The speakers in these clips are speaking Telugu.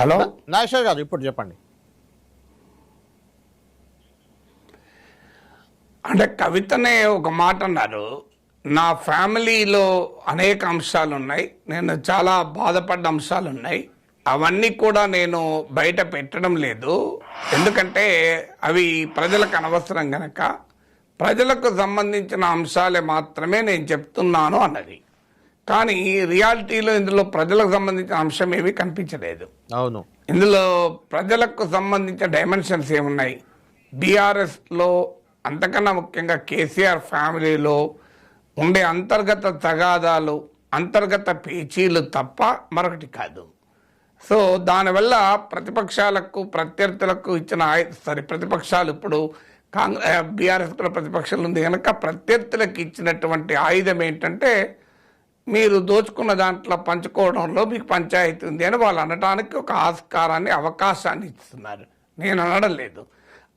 హలో నాగేశ్వర్ గారు ఇప్పుడు చెప్పండి. అంటే కవితనే ఒక మాట అన్నారు, నా ఫ్యామిలీలో అనేక అంశాలు ఉన్నాయి, నేను చాలా బాధపడ్డ అంశాలు ఉన్నాయి, అవన్నీ కూడా నేను బయట పెట్టడం లేదు, ఎందుకంటే అవి ప్రజలకు అనవసరం గనక ప్రజలకు సంబంధించిన అంశాలే మాత్రమే నేను చెప్తున్నాను అన్నది. కానీ రియాలిటీలో ఇందులో ప్రజలకు సంబంధించిన అంశం ఏమీ కనిపించలేదు. అవును, ఇందులో ప్రజలకు సంబంధించిన డైమెన్షన్స్ ఏమున్నాయి, బీఆర్ఎస్లో అంతకన్నా ముఖ్యంగా కేసీఆర్ ఫ్యామిలీలో ఉండే అంతర్గత తగాదాలు, అంతర్గత పేచీలు తప్ప మరొకటి కాదు. సో దానివల్ల ప్రతిపక్షాలకు ప్రత్యర్థులకు ఇచ్చిన ప్రతిపక్షాలు ఇప్పుడు బీఆర్ఎస్ కూడా ప్రతిపక్షాలు ఉంది కనుక ప్రత్యర్థులకు ఇచ్చినటువంటి ఆయుధం ఏంటంటే మీరు దోచుకున్న దాంట్లో పంచుకోవడంలో మీకు పంచాయతీ ఉంది అని వాళ్ళు అనడానికి ఒక ఆస్కారాన్ని, అవకాశాన్ని ఇస్తున్నారు. నేను అనడం లేదు.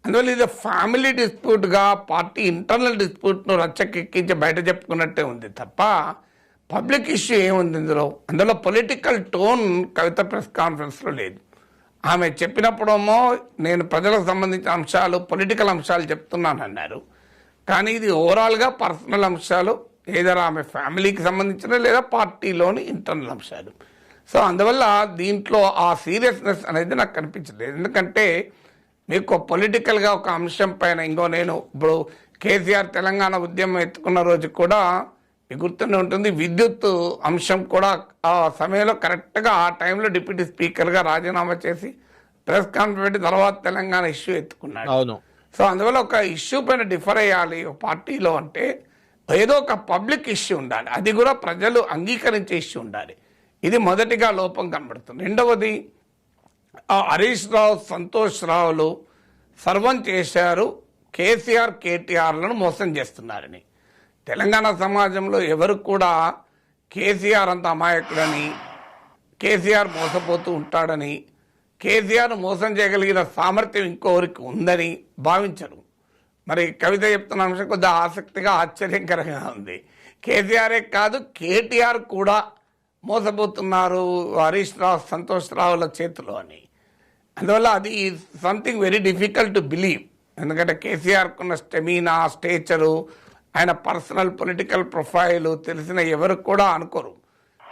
అందువల్ల ఇది ఫ్యామిలీ డిస్ప్యూట్గా పార్టీ ఇంటర్నల్ డిస్ప్యూట్ను రచ్చకెక్కించి బయట చెప్పుకున్నట్టే ఉంది తప్ప పబ్లిక్ ఇష్యూ ఏముంది అందులో పొలిటికల్ టోన్ కవిత ప్రెస్ కాన్ఫరెన్స్లో లేదు. ఆమె చెప్పినప్పుడేమో నేను ప్రజలకు సంబంధించిన అంశాలు, పొలిటికల్ అంశాలు చెప్తున్నాను అన్నారు. కానీ ఇది ఓవరాల్గా పర్సనల్ అంశాలు, ఏదైనా ఆమె ఫ్యామిలీకి సంబంధించిన లేదా పార్టీలోని ఇంటర్నల్ అంశాలు. సో అందువల్ల దీంట్లో ఆ సీరియస్నెస్ అనేది నాకు కనిపించలేదు. ఎందుకంటే మీకు పొలిటికల్గా ఒక అంశం పైన నేను ఇప్పుడు కేసీఆర్ తెలంగాణ ఉద్యమం ఎత్తుకున్న రోజు కూడా మీకు గుర్తుండే ఉంటుంది, విద్యుత్ అంశం కూడా ఆ సమయంలో కరెక్ట్గా ఆ టైంలో డిప్యూటీ స్పీకర్గా రాజీనామా చేసి ప్రెస్ కాన్ఫరెన్స్ పెట్టి తర్వాత తెలంగాణ ఇష్యూ ఎత్తుకున్నాడు. అవును. సో అందువల్ల ఒక ఇష్యూ పైన డిఫర్ అయ్యాలి ఒక పార్టీలో అంటే ఏదో ఒక పబ్లిక్ ఇష్యూ ఉండాలి, అది కూడా ప్రజలు అంగీకరించే ఇష్యూ ఉండాలి. ఇది మొదటిగా లోపం కనబడుతుంది. రెండవది హరీష్ రావు, సంతోష్ రావులు సర్వం చేశారు కేసీఆర్ కేటీఆర్లను మోసం చేస్తున్నారని. తెలంగాణ సమాజంలో ఎవరు కూడా కేసీఆర్ అంత అమాయకుడని, కేసీఆర్ మోసపోతూ ఉంటాడని, కేసీఆర్ మోసం చేయగలిగిన సామర్థ్యం ఇంకొకరికి ఉందని భావించరు. మరి కవిత చెప్తున్న అంశం కొద్దిగా ఆసక్తిగా, ఆశ్చర్యకరంగా ఉంది. కేసీఆరే కాదు కేటీఆర్ కూడా మోసపోతున్నారు హరీష్ రావు, సంతోష్ రావుల చేతిలో అని. అందువల్ల అది something very difficult to believe. ఎందుకంటే కేసీఆర్కున్న స్టెమినా, స్టేచరు, ఆయన పర్సనల్ పొలిటికల్ ప్రొఫైలు తెలిసిన ఎవరు కూడా అనుకోరు.